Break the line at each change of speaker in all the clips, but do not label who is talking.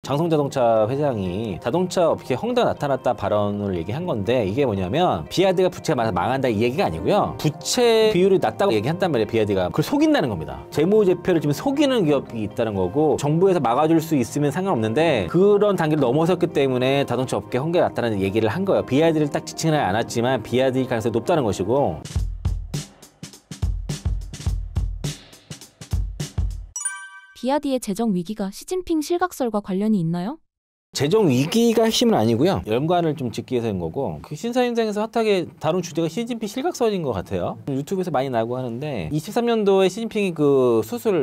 장성자동차 회장이 자동차 업계 헝다 나타났다 발언을 얘기한 건데, 이게 뭐냐면 비아드가 부채가 망한다 이 얘기가 아니고요. 부채 비율이 낮다고 얘기한단 말이에요. 비아드가 그걸 속인다는 겁니다. 재무제표를 지금 속이는 기업이 있다는 거고, 정부에서 막아줄 수 있으면 상관없는데 그런 단계를 넘어섰기 때문에 자동차 업계 헝다가 나타나는 얘기를 한 거예요. 비아드를 딱 지칭은 않았지만 비아드일 가능성이 높다는 것이고.
비아드의 재정 위기가 시진핑 실각설과 관련이 있나요?
재정 위기가 핵심은 아니고요. 연관을 좀 짓기 위해서인 거고, 그 신사임당에서 핫하게 다룬 주제가 시진핑 실각설인 것 같아요. 유튜브에서 많이 나오고 하는데, 23년도에 시진핑이 그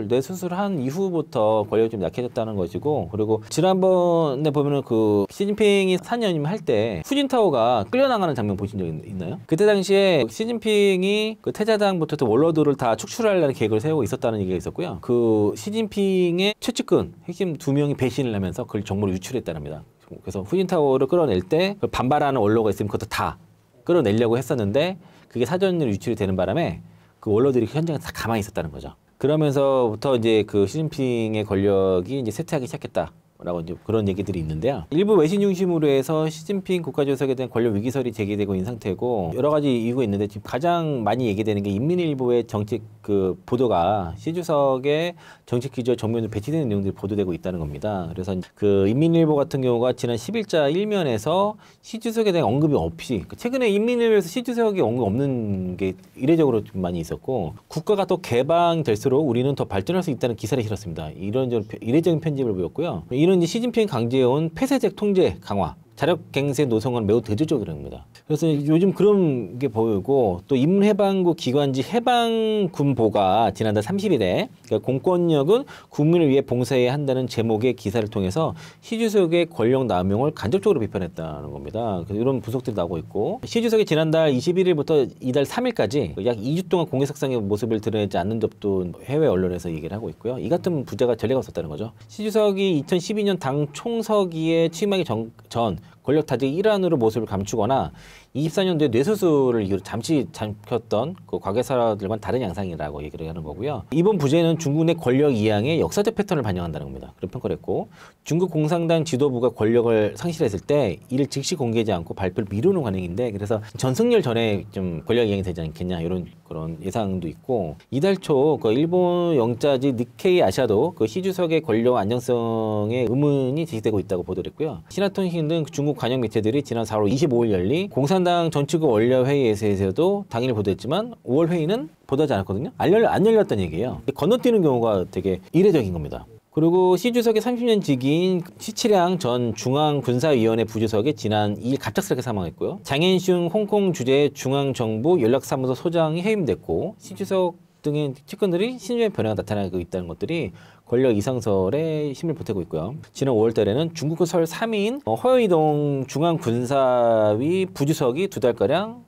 뇌 수술한 이후부터 권력이 좀 약해졌다는 것이고, 그리고 지난번에 보면은 그 시진핑이 사년임 할 때 후진타오가 끌려나가는 장면 보신 적 있나요? 그때 당시에 시진핑이 그 태자당부터 원로들을 다 축출하려는 계획을 세우고 있었다는 얘기가 있었고요. 그 시진핑의 최측근 핵심 2명이 배신을 하면서 그걸 정보를 유출했다는 겁니다. 그래서 후진타오를 끌어낼 때 반발하는 원로가 있으면 그것도 다 끌어내려고 했었는데, 그게 사전으로 유출이 되는 바람에 그 원로들이 현장에 다 가만히 있었다는 거죠. 그러면서부터 이제 그 시진핑의 권력이 이제 쇠퇴하기 시작했다 라고 이제 그런 얘기들이 있는데요. 일부 외신 중심으로 해서 시진핑 국가주석에 대한 권력 위기설이 제기되고 있는 상태고, 여러 가지 이유가 있는데 지금 가장 많이 얘기되는 게 인민일보의 정책 그 보도가 시 주석의 정책 기조에 정면으로 배치되는 내용들이 보도되고 있다는 겁니다. 그래서 그 인민일보 같은 경우가 지난 10일자 1면에서 시 주석에 대한 언급이 없이, 최근에 인민일보에서 시 주석이 언급 없는 게 이례적으로 좀 많이 있었고, 국가가 또 개방될수록 우리는 더 발전할 수 있다는 기사를 실었습니다. 이런 이례적인 편집을 보였고요. 이런 시진핑이 강조해온 폐쇄적 통제 강화, 자력갱생 노선은 매우 대조적이라는 겁니다. 그래서 요즘 그런 게 보이고, 또 인민해방구 기관지 해방군보가 지난달 30일에 그러니까 공권력은 국민을 위해 봉사해야 한다는 제목의 기사를 통해서 시 주석의 권력 남용을 간접적으로 비판했다는 겁니다. 그래서 이런 분석들이 나오고 있고, 시 주석이 지난달 21일부터 이달 3일까지 약 2주 동안 공개석상의 모습을 드러내지 않는 점도 해외 언론에서 얘기를 하고 있고요. 이 같은 부자가 전례가 없었다는 거죠. 시 주석이 2012년 당 총서기에 취임하기 전 권력 타직 일환으로 모습을 감추거나 24년도에 뇌수술을 이유로 잠시 잠겼던 그 과거사들과는 다른 양상이라고 얘기를 하는 거고요. 이번 부재는 중국 내 권력 이양의 역사적 패턴을 반영한다는 겁니다. 그런 평가를 했고, 중국 공산당 지도부가 권력을 상실했을 때 이를 즉시 공개하지 않고 발표를 미루는 관행인데, 그래서 전승열 전에 좀 권력 이양이 되지 않겠냐 이런 그런 예상도 있고, 이달 초 그 일본 영자지 니케이 아시아도 그 시 주석의 권력 안정성에 의문이 제기되고 있다고 보도를 했고요. 신화통신 등 중국 관영 매체들이 지난 4월 25일 열린 공산당 전치국 원려회의에서도 당일 보도했지만 5월 회의는 보도하지 않았거든요. 안 열렸다는 얘기예요. 건너뛰는 경우가 되게 이례적인 겁니다. 그리고 시 주석의 30년 직위인 시치량 전 중앙군사위원회 부주석이 지난 2일 갑작스럽게 사망했고요. 장앤슝 홍콩 주재 중앙정부 연락사무소 소장이 해임됐고, 시 주석 등의 측근들이 신조의 변화가 나타나고 있다는 것들이 권력 이상설에 힘을 보태고 있고요. 지난 5월 달에는 중국 설 3위인 허여이동 중앙군사위 부주석이 2달가량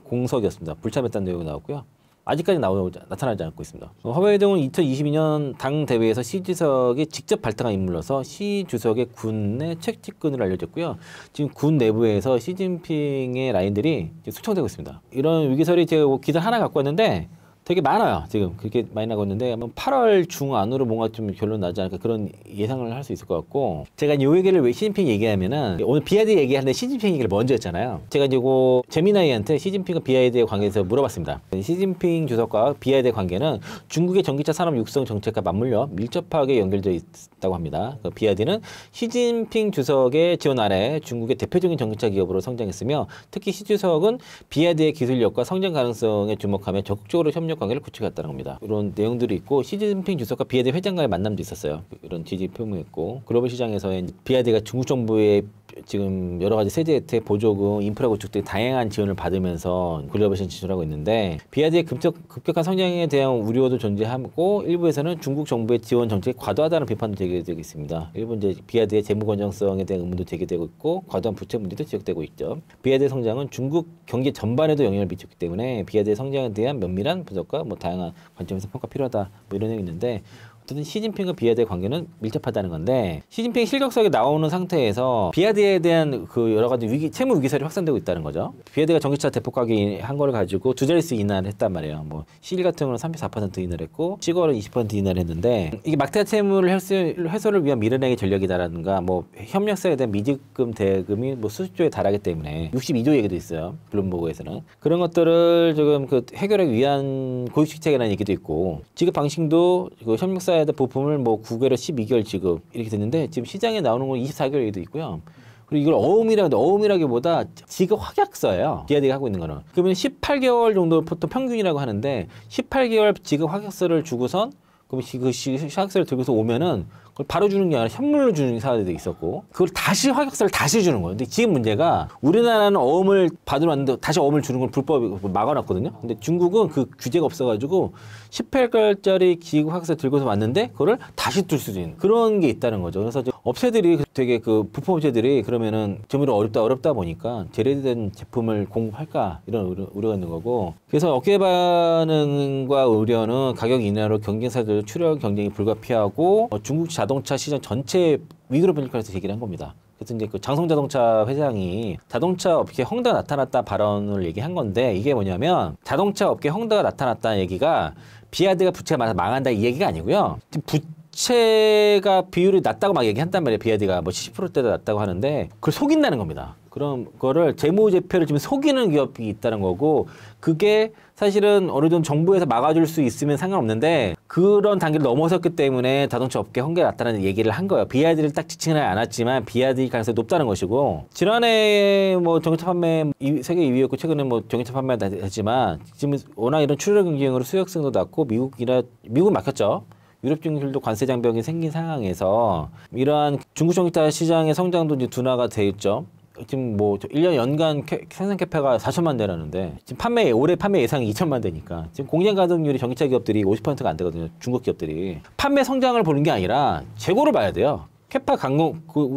공석이었습니다. 불참했다는 내용이 나왔고요. 아직까지 나타나지 않고 있습니다. 허여이동은 2022년 당 대회에서 시 주석이 직접 발탁한 인물로서 시 주석의 군내 책직근으로 알려졌고요. 지금 군 내부에서 시진핑의 라인들이 숙청되고 있습니다. 이런 위기설이 제가 기사 하나 갖고 왔는데 되게 많아요. 지금 그렇게 많이 나고 있는데 8월 중 안으로 뭔가 좀 결론 나지 않을까 그런 예상을 할 수 있을 것 같고, 제가 이 얘기를 왜 시진핑 얘기하면은 오늘 비아드 얘기하는데 시진핑 얘기를 먼저 했잖아요. 제가 이거 재미나이한테 시진핑과 비아드의 관계에서 물어봤습니다. 시진핑 주석과 비아드의 관계는 중국의 전기차 산업 육성 정책과 맞물려 밀접하게 연결되어 있다고 합니다. 비아드는 시진핑 주석의 지원 아래 중국의 대표적인 전기차 기업으로 성장했으며, 특히 시 주석은 비아드의 기술력과 성장 가능성에 주목하며 적극적으로 협력 관계를 구축했다는 겁니다. 이런 내용들이 있고, 시진핑 주석과 비아드 회장과의 만남도 있었어요. 이런 지지 표명했고, 글로벌 시장에서의 비아드가 중국 정부의 지금 여러 가지 세제 혜택, 보조금, 인프라 구축 등 다양한 지원을 받으면서 글로벌 시장 진출하고 있는데, 비아드의 급격한 성장에 대한 우려도 존재하고, 일부에서는 중국 정부의 지원 정책이 과도하다는 비판도 제기되고 있습니다. 일부 이제 비아드의 재무 건전성에 대한 의문도 제기되고 있고, 과도한 부채 문제도 지적되고 있죠. 비아드의 성장은 중국 경기 전반에도 영향을 미쳤기 때문에 비아드의 성장에 대한 면밀한 분석과 다양한 관점에서 평가 필요하다 이런 내용이 있는데, 어쨌든 시진핑과 비아드의 관계는 밀접하다는 건데 시진핑 실격설이 나오는 상태에서 비아드에 대한 그 여러 가지 채무 위기설이 확산되고 있다는 거죠. 비아드가 전기차 대폭 가격 한 거를 가지고 두 자릿수 인하를 했단 말이에요. 뭐 CL 같은 경우는 34% 인하를 했고 시거는 20% 인하를 했는데 이게 막대한 채무를 해소를 위한 밀어내기 전략이다라든가 뭐 협력사에 대한 미지급 대금이 뭐 수십조에 달하기 때문에 62조 얘기도 있어요. 블룸버그에서는 그런 것들을 조금 그 해결하기 위한 고육식책이라는 얘기도 있고 지급 방식도 그 협력사에 대한 부품을 뭐 9개월 12개월 지급 이렇게 됐는데 지금 시장에 나오는 건 24개월 얘기도 있고요. 그리고 이걸 어음이라기보다 지급 확약서예요. 비아드가 하고 있는 거는. 그러면 18개월 정도 보통 평균이라고 하는데 18개월 지급 확약서를 주고선 그럼 그 확약서를 들고서 오면은 그걸 바로 주는 게 아니라 현물로 주는 사례도 있었고 그걸 다시 확약서를 다시 주는 거예요. 근데 지금 문제가 우리나라는 어음을 받으러 왔는데 다시 어음을 주는 건 불법이고 막아놨거든요. 근데 중국은 그 규제가 없어가지고 18개월짜리 지급 확약서 들고서 왔는데 그거를 다시 둘 수도 있는 그런 게 있다는 거죠. 그래서 업체들이 되게 그 부품업체들이 그러면은 재무로 어렵다 보니까 제대된 제품을 공급할까 이런 우려가 있는 거고 그래서 어깨 반응과 우려는 가격 인하로 경쟁사들 출혈 경쟁이 불가피하고 중국 자동차 시장 전체 위기로 변질까지 얘기를 한 겁니다. 그래서 이제 그 장성자동차 회장이 자동차 업계 헝다가 나타났다 발언을 얘기한 건데 이게 뭐냐면 자동차 업계 헝다가 나타났다는 얘기가 비아드가 부채가 망한다 이 얘기가 아니고요. 부채가 비율이 낮다고 막 얘기한단 말이에요. 비아드가 뭐 70%대도 낮다고 하는데 그걸 속인다는 겁니다. 그럼 그거를 재무제표를 지금 속이는 기업이 있다는 거고 그게 사실은 어느 정도 정부에서 막아줄 수 있으면 상관없는데 그런 단계를 넘어섰기 때문에 자동차 업계 헝개가 나타나는 얘기를 한 거예요. 비아드를 딱 지칭을 않았지만 비아드일 가능성이 높다는 것이고 지난해 뭐 전기차 판매 세계 2위였고 최근에 뭐 전기차 판매가 했지만 지금 워낙 이런 출혈 경쟁으로 수익성도 낮고 미국은 막혔죠. 유럽 증시들도 관세 장벽이 생긴 상황에서 이러한 중국 전기차 시장의 성장도 이제 둔화가 돼 있죠. 지금 뭐 1년 연간 생산 캐파가 4천만 대라는데 지금 올해 판매 예상이 2천만 대니까 지금 공장 가동률이 전기차 기업들이 50%가 안 되거든요. 중국 기업들이. 판매 성장을 보는 게 아니라 재고를 봐야 돼요. 캐파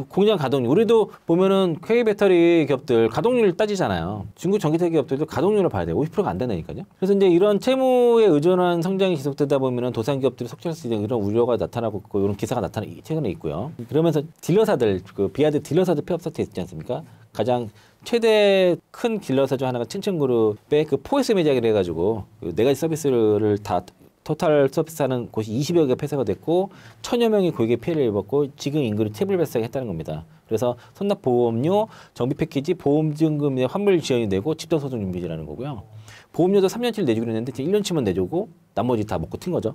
공장 가동률. 우리도 보면은 K 배터리 기업들 가동률 따지잖아요. 중국 전기차 기업들도 가동률을 봐야 돼요. 50%가 안 된다니까요. 그래서 이제 이런 채무에 의존한 성장이 지속되다 보면은 도산 기업들이 속출할 수 있는 이런 우려가 나타나고 있고 이런 기사가 최근에 있고요. 그러면서 딜러사들 그 비아드 딜러사들 폐업 사태 있지 않습니까? 가장 최대 큰 딜러사 중 하나가 챈챈그룹의 그 포에스 매장이라 해가지고 그 네 가지 서비스를 다 토탈 서비스하는 곳이 20여 개가 폐쇄가 됐고 1,000여 명이 고객의 피해를 입었고 지금 임금이 태블 발생했다는 겁니다. 그래서 선납 보험료, 정비 패키지, 보험증금 및 환불 지원이 되고 집단소송 준비라는 거고요. 보험료도 3년치를 내주기로 했는데 1년치만 내주고 나머지 다 먹고 튄 거죠.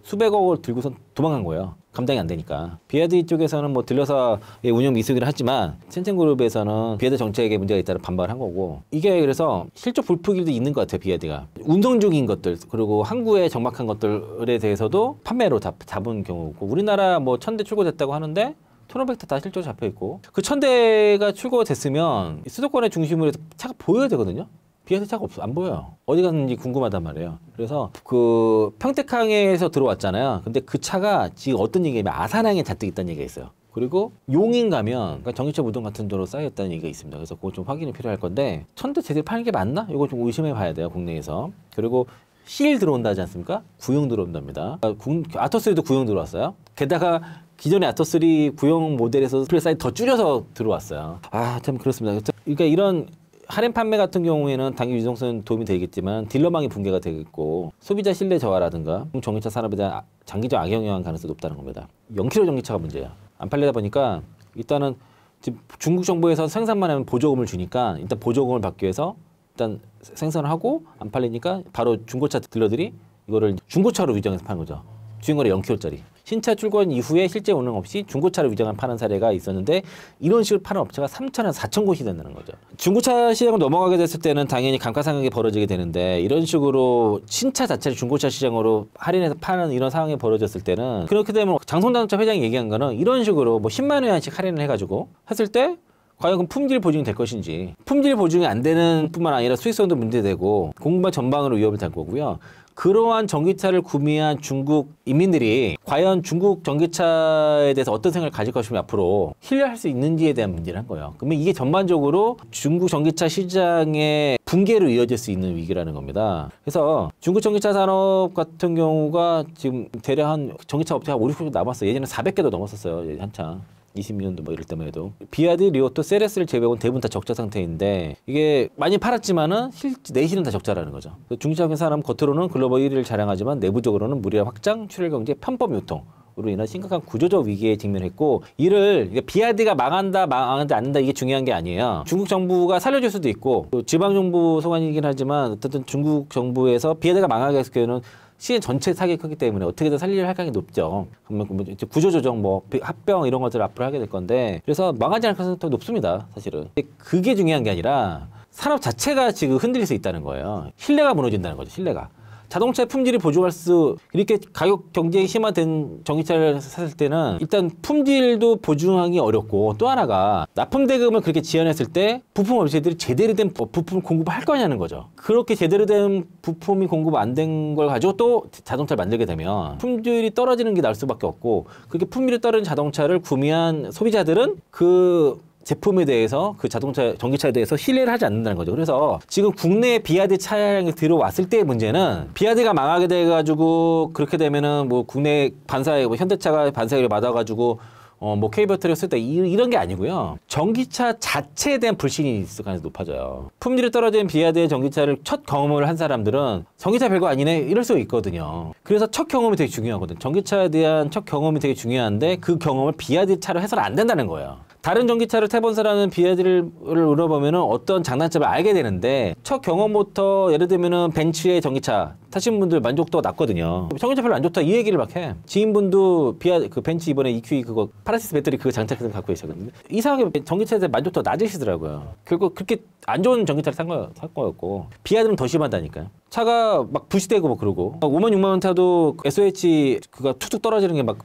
수백억을 들고선 도망간 거예요. 감당이 안 되니까. 비아드 쪽에서는 뭐 딜러사의 운영 미숙이라 하지만 챈챈그룹에서는 비아드 정책에 문제가 있다는 반발을 한 거고 이게 그래서 실적 불프기도 있는 것 같아요. 비아드가. 운송 중인 것들 그리고 항구에 정박한 것들에 대해서도 판매로 잡은 경우고 우리나라 뭐 1,000대 출고됐다고 하는데 1,500대 다 실적으로 잡혀있고 그 1,000대가 출고가 됐으면 수도권의 중심으로 해서 차가 보여야 되거든요. 비아드 차가 안 보여요. 어디 갔는지 궁금하단 말이에요. 그래서 그 평택항에서 들어왔잖아요. 근데 그 차가 지금 어떤 얘기냐면 아산항에 잔뜩 있다는 얘기가 있어요. 그리고 용인 가면 그러니까 전기차 무덤 같은 데로 쌓여있다는 얘기가 있습니다. 그래서 그거 좀 확인이 필요할 건데 1,000대 제대로 파는 게 맞나? 이거 좀 의심해 봐야 돼요. 국내에서. 그리고 CL 들어온다 하지 않습니까? 구형 들어온답니다. 아토3도 구형 들어왔어요. 게다가 기존의 아토3 구형 모델에서 플레이 사이즈 더 줄여서 들어왔어요. 아, 참 그렇습니다. 그러니까 이런 할인 판매 같은 경우에는 당연히 유동성 도움이 되겠지만 딜러망이 붕괴가 되겠고 소비자 신뢰 저하라든가 전기차 산업에 대한 장기적 악영향 가능성이 높다는 겁니다. 0km 전기차가 문제야. 안 팔리다 보니까 일단은 지금 중국 정부에서 생산만 하면 보조금을 주니까 일단 보조금을 받기 위해서 일단 생산을 하고 안 팔리니까 바로 중고차 딜러들이 이거를 중고차로 위장해서 파는 거죠. 주행거리 0km짜리. 신차 출고한 이후에 실제 운행 없이 중고차를 위장한 파는 사례가 있었는데 이런 식으로 파는 업체가 3,000에서 4,000곳이 된다는 거죠. 중고차 시장으로 넘어가게 됐을 때는 당연히 감가상각이 벌어지게 되는데 이런 식으로 신차 자체를 중고차 시장으로 할인해서 파는 이런 상황이 벌어졌을 때는 그렇게 되면 장성자동차 회장이 얘기한 거는 이런 식으로 뭐 10만 원씩 할인을 해가지고 했을 때 과연 그럼 품질 보증이 될 것인지 품질 보증이 안 되는 뿐만 아니라 수익성도 문제되고 공급망 전방으로 위협을 될 거고요. 그러한 전기차를 구매한 중국 인민들이 과연 중국 전기차에 대해서 어떤 생각을 가질 것이며 앞으로 신뢰할 수 있는지에 대한 문제를 한 거예요. 그러면 이게 전반적으로 중국 전기차 시장의 붕괴로 이어질 수 있는 위기라는 겁니다. 그래서 중국 전기차 산업 같은 경우가 지금 대략 한 전기차 업체가 5, 60개 남았어요. 예전에 400개도 넘었었어요. 한창. 20년도 뭐 이럴 때만 해도. 비아디, 리오또, 세레스를 제외하고는 대부분 다 적자 상태인데 이게 많이 팔았지만은 내실은 다 적자라는 거죠. 중기차 산업 겉으로는 글로벌 1위를 자랑하지만 내부적으로는 무리한 확장, 출혈 경제, 편법 유통 으로 인한 심각한 구조적 위기에 직면했고 이를 비아디가 망한다 않는다 이게 중요한 게 아니에요. 중국 정부가 살려줄 수도 있고 지방 정부 소관이긴 하지만 어쨌든 중국 정부에서 비아디가 망하게 했을 경우는 시장 전체 타격이 크기 때문에 어떻게든 살릴 할 가능성이 높죠. 그러면 구조조정, 뭐 합병 이런 것들을 앞으로 하게 될 건데 그래서 망하지 않을 가능성이 더 높습니다. 사실은. 그게 중요한 게 아니라 산업 자체가 지금 흔들릴 수 있다는 거예요. 신뢰가 무너진다는 거죠. 신뢰가. 자동차의 품질을 보증할 수 이렇게 가격 경쟁이 심화된 전기차를 샀을 때는 일단 품질도 보증하기 어렵고 또 하나가 납품 대금을 그렇게 지연했을 때 부품 업체들이 제대로 된 부품을 공급할 거냐는 거죠. 그렇게 제대로 된 부품이 공급 안 된 걸 가지고 또 자동차를 만들게 되면 품질이 떨어지는 게 나을 수밖에 없고 그렇게 품질이 떨어진 자동차를 구매한 소비자들은 그 제품에 대해서 그 전기차에 대해서 신뢰를 하지 않는다는 거죠. 그래서 지금 국내에 비아디 차량이 들어왔을 때의 문제는 비아디가 망하게 돼가지고 그렇게 되면은 뭐 국내 반사에 뭐 현대차가 반사를 받아가지고 뭐 K배터리를 쓸 때 이런 게 아니고요. 전기차 자체에 대한 불신이 있을 가능성이 높아져요. 품질이 떨어진 비아디의 전기차를 첫 경험을 한 사람들은 전기차 별거 아니네 이럴 수가 있거든요. 그래서 첫 경험이 되게 중요하거든. 전기차에 대한 첫 경험이 되게 중요한데 그 경험을 비아디 차로 해서는 안 된다는 거예요. 다른 전기차를 태본 사람은 비아디를 물어보면은 어떤 장단점을 알게 되는데 첫 경험부터 예를 들면은 벤츠의 전기차 타신 분들 만족도가 낮거든요. 전기차 별로 안 좋다 이 얘기를 막 해. 지인분도 그 벤츠 이번에 EQE 그거 파라시스 배터리 그거 장착해서 갖고 계셨거든요. 이상하게 전기차에 대한 만족도가 낮으시더라고요. 결국 그렇게 안 좋은 전기차를 산 거였고 비아디는 더 심하다니까요. 차가 막 부시되고 뭐 그러고 5만 6만 원 타도 SOH 그가 툭툭 떨어지는 게 막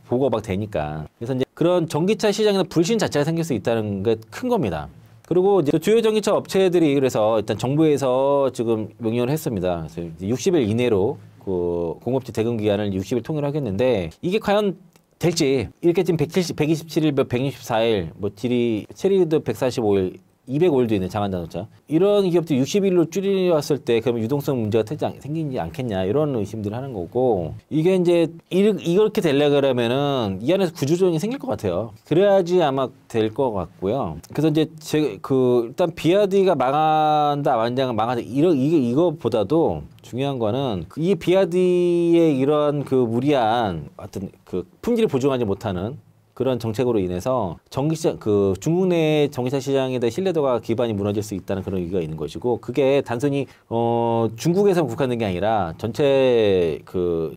보고 막 되니까 그래서 이제 그런 전기차 시장에서 불신 자체가 생길 수 있다는 게 큰 겁니다. 그리고 이제 주요 전기차 업체들이 그래서 일단 정부에서 지금 명령을 했습니다. 그래서 60일 이내로 그 공업체 대금 기한을 60일 통일을 하겠는데 이게 과연 될지 이렇게 지금 127일, 164일, 뭐 체리도 145일 205일도 있는 장안자동차 이런 기업들이 60일로 줄여왔을 때 그러면 유동성 문제가 생기지 않겠냐 이런 의심들을 하는 거고 이게 이제 이렇게 되려고 그러면은 이 안에서 구조조정이 생길 것 같아요. 그래야지 아마 될 것 같고요. 그래서 이제 일단 비아디가 망한다 망하다 이거보다도 중요한 거는 이 비아디의 이런 그 무리한 어떤 그 품질을 보증하지 못하는 그런 정책으로 인해서 중국 내 전기차 시장에 대한 신뢰도가 기반이 무너질 수 있다는 그런 의미가 있는 것이고 그게 단순히 중국에서 국한된 게 아니라 전체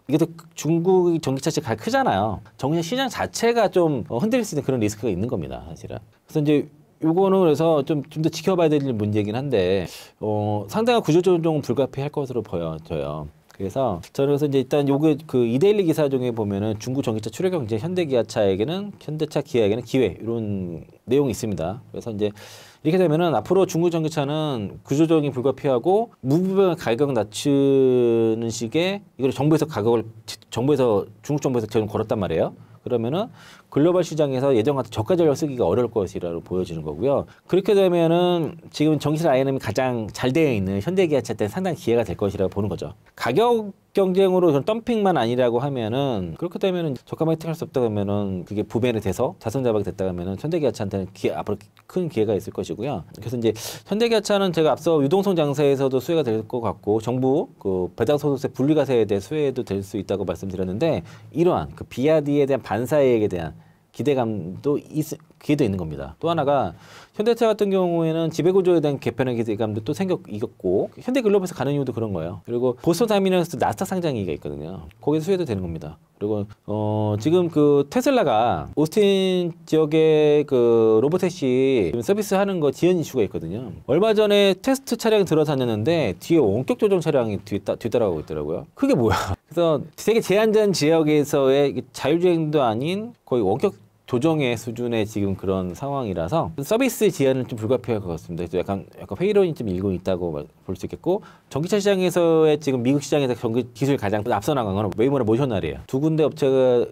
이게 또 중국 전기차 시장이 크잖아요. 전기차 시장 자체가 좀 흔들릴 수 있는 그런 리스크가 있는 겁니다, 사실은. 그래서 이제 요거는 그래서 좀 더 지켜봐야 될 문제이긴 한데 상당한 구조조정은 불가피할 것으로 보여져요. 그래서 저는 그래서 이제 일단 요게 그 이데일리 기사 중에 보면은 중국 전기차 출혈 경제 현대차 기아에게는 기회 이런 내용이 있습니다. 그래서 이제 이렇게 되면은 앞으로 중국 전기차는 구조조정이 불가피하고 무분별한 가격 낮추는 식의 이걸 중국 정부에서 지금 걸었단 말이에요. 그러면은 글로벌 시장에서 예전 같은 저가 전략 쓰기가 어려울 것이라고 보여지는 거고요. 그렇게 되면은 지금 전기차 라인업이 가장 잘 되어 있는 현대기아차 때는 상당히 기회가 될 것이라고 보는 거죠. 가격 경쟁으로 그런 덤핑만 아니라고 하면은 그렇게 되면은 저가 마케팅할 수 없다 그러면은 그게 부메를 돼서 자손자박이 됐다 그러면은 현대기아차한테는 앞으로 큰 기회가 있을 것이고요. 그래서 이제 현대기아차는 제가 앞서 유동성 장세에서도 수혜가 될 것 같고 정부 그 배당소득세 분리과세에 대해 수혜도 될 수 있다고 말씀드렸는데 이러한 그 비아디에 대한 반사이익에 대한 기대감도 있는 겁니다. 또 하나가 현대차 같은 경우에는 지배구조에 대한 개편의 기대감도 또 이겼고 현대글로벌에서 가는 이유도 그런 거예요. 그리고 보스턴 타미널에서 나스닥 상장이가 있거든요. 거기서 수혜도 되는 겁니다. 그리고 지금 그 테슬라가 오스틴 지역에 그 로보택시 서비스 하는 거 지연 이슈가 있거든요. 얼마 전에 테스트 차량이 들어다녔는데 뒤에 원격 조정 차량이 뒤따라가고 있더라고요. 그게 뭐야? 그래서 되게 제한된 지역에서의 자율주행도 아닌 거의 원격 조정의 수준의 지금 그런 상황이라서 서비스 지연은 좀 불가피할 것 같습니다. 그래서 약간 회의론이 좀 일고 있다고 볼 수 있겠고 전기차 시장에서의 지금 미국 시장에서 전기 기술이 가장 앞서 나간 건 웨이모나 모셔날이에요. 두 군데 업체가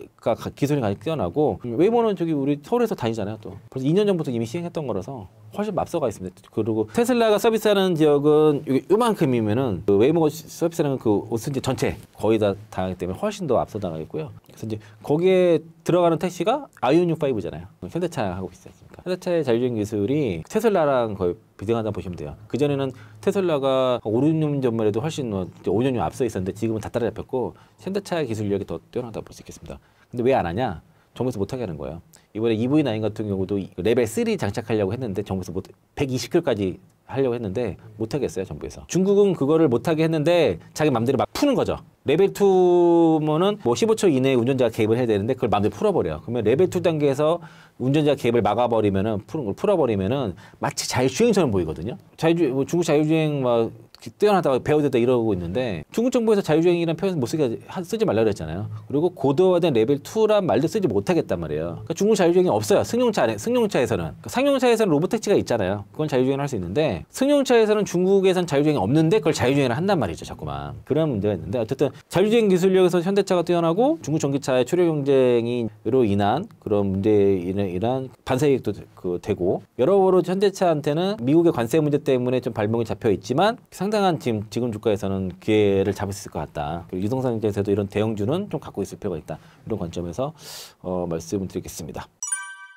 기술이 가장 뛰어나고 웨이모는 저기 우리 서울에서 다니잖아요. 또 벌써 2년 전부터 이미 시행했던 거라서 훨씬 앞서가 있습니다. 그리고 테슬라가 서비스하는 지역은 요만큼이면은 그 웨이모가 서비스하는 그 오스틴 전체 거의 다 하기 때문에 훨씬 더 앞서 나가 있고요. 그래서 이제 거기에 들어가는 택시가 아이오닉 5잖아요. 현대차하고 비슷하지 않습니까? 현대차의 자율주행 기술이 테슬라랑 거의 비등하다 보시면 돼요. 그전에는 테슬라가 5, 6년 전만 해도 훨씬 5년이 앞서 있었는데 지금은 다 따라잡혔고 현대차의 기술력이 더 뛰어나다고 볼 수 있겠습니다. 근데 왜 안 하냐? 정부에서 못하게 하는 거예요. 이번에 EV9 같은 경우도 레벨 3 장착하려고 했는데 정부에서 120km까지 하려고 했는데 못하게 했어요. 정부에서. 중국은 그거를 못하게 했는데 자기 맘대로 막 푸는 거죠. 레벨 2면은 뭐 15초 이내에 운전자가 개입을 해야 되는데 그걸 맘대로 풀어버려요. 그러면 레벨 2 단계에서 운전자 개입을 막아버리면은 풀어버리면은 마치 자율주행처럼 보이거든요. 중국 자율주행 막 뛰어나다고 배우되다 이러고 있는데 중국 정부에서 자율주행이라는 표현 못 쓰지 말라 그랬잖아요. 그리고 고도화된 레벨 2란 말도 쓰지 못하겠단 말이에요. 그러니까 중국 자율주행이 없어요. 승용차에서는. 그러니까 상용차에서는 로보택시가 있잖아요. 그건 자율주행을 할 수 있는데 승용차에서는 중국에선 자율주행이 없는데 그걸 자율주행을 한단 말이죠. 자꾸만. 그런 문제가 있는데 어쨌든 자율주행 기술력에서 현대차가 뛰어나고 중국 전기차의 추력 경쟁으로 인한 그런 문제인한 반사이익도 되고 여러모로 현대차한테는 미국의 관세 문제 때문에 좀 발목이 잡혀 있지만 상당한 지금 주가에서는 기회를 잡을 수 있을 것 같다. 그리고 유동성 경제에서도 이런 대형주는 좀 갖고 있을 필요가 있다. 이런 관점에서 말씀을 드리겠습니다.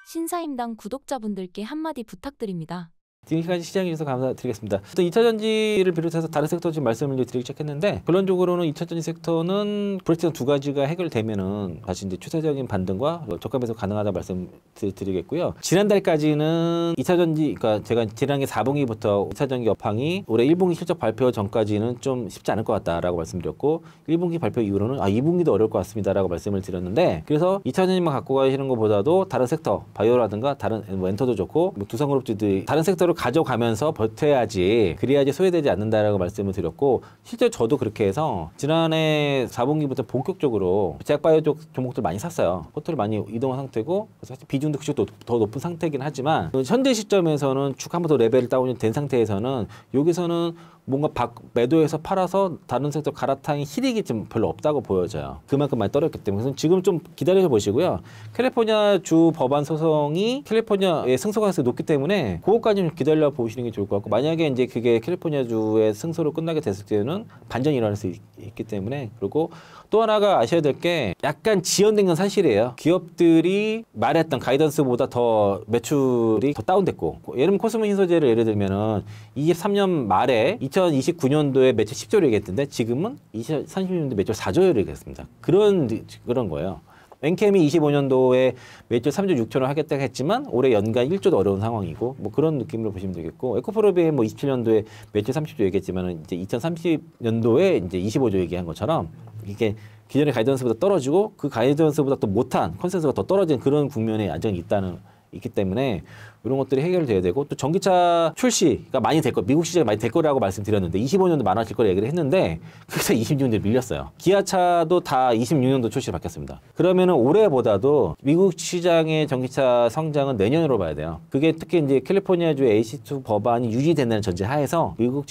신사임당 구독자분들께 한마디 부탁드립니다.
지금까지 시장에 주셔서 감사드리겠습니다. 또 2차전지를 비롯해서 다른 섹터 지금 말씀을 드리기 시작했는데 결론적으로는 2차전지 섹터는 브레이크다운 두 가지가 해결되면은 다시 이제 추세적인 반등과 저가 배속 가능하다 말씀드리겠고요. 지난달까지는 2차전지, 그러니까 제가 지난해 4분기부터 2차전지 업황이 올해 1분기 실적 발표 전까지는 좀 쉽지 않을 것 같다라고 말씀드렸고 1분기 발표 이후로는 2분기도 어려울 것 같습니다라고 말씀을 드렸는데 그래서 2차전지만 갖고 가시는 것보다도 다른 섹터, 바이오라든가 다른 엔터도 좋고 뭐 두산그룹주들 다른 섹터를 가져가면서 버텨야지 그래야지 소외되지 않는다라고 말씀을 드렸고 실제 저도 그렇게 해서 지난해 4분기부터 본격적으로 제약바이오 쪽 종목들 많이 샀어요. 포트를 많이 이동한 상태고 그래서 사실 비중도 더 높은 상태긴 하지만 현재 시점에서는 쭉 한 번 더 레벨 다운이 된 상태에서는 여기서는 뭔가 매도해서 팔아서 다른 섹터 갈아타는 실익이 좀 별로 없다고 보여져요. 그만큼 많이 떨어졌기 때문에 그래서 지금 좀 기다려 보시고요. 캘리포니아 주 법안 소송이 캘리포니아의 승소 가능성이 높기 때문에 그것까지 좀 기다려 보시는 게 좋을 것 같고 만약에 이제 그게 캘리포니아 주의 승소로 끝나게 됐을 때는 반전이 일어날 수 있기 때문에 그리고 또 하나가 아셔야 될 게 약간 지연된 건 사실이에요. 기업들이 말했던 가이던스보다 더 매출이 더 다운됐고 예를 들면 코스모 신소재를 예를 들면은 23년 말에 2029년도에 매출 10조를 얘기했는데 지금은 2030년도 매출 4조를 얘기했습니다. 그런 거예요. 엔캠이 25년도에 매출 3조 6천을 하겠다고 했지만 올해 연간 1조도 어려운 상황이고 뭐 그런 느낌으로 보시면 되겠고 에코프로비에 뭐 27년도에 매출 30조 얘기했지만 이제 2030년도에 이제 25조 얘기한 것처럼 이게 기존의 가이던스보다 떨어지고 그 가이던스보다 또 못한 컨센서스가 더 떨어진 그런 국면에 안정이 있기 때문에 이런 것들이 해결돼야 되고 또 전기차 출시가 많이 될 거, 미국 시장이 많이 될 거라고 말씀드렸는데 25년도 많아질 거라 얘기를 했는데 그래서 26년도에 밀렸어요. 기아차도 다 26년도 출시를 바뀌었습니다. 그러면은 올해보다도 미국 시장의 전기차 성장은 내년으로 봐야 돼요. 그게 특히 이제 캘리포니아주 AC2 법안이 유지된다는 전제 하에서 미국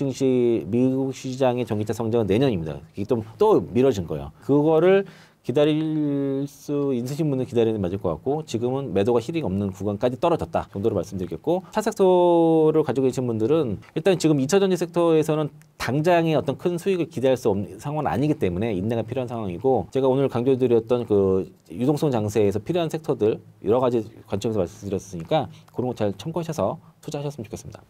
시장의 전기차 성장은 내년입니다. 이게 또 미뤄진 거예요. 그거를 기다릴 수 있으신 분은 기다리는 게 맞을 것 같고 지금은 매도가 실익 없는 구간까지 떨어졌다 정도로 말씀드리겠고 차 섹터를 가지고 계신 분들은 일단 지금 2차전지 섹터에서는 당장의 어떤 큰 수익을 기대할 수 없는 상황은 아니기 때문에 인내가 필요한 상황이고 제가 오늘 강조드렸던 그 유동성 장세에서 필요한 섹터들 여러 가지 관점에서 말씀드렸으니까 그런 거 잘 참고하셔서 투자하셨으면 좋겠습니다.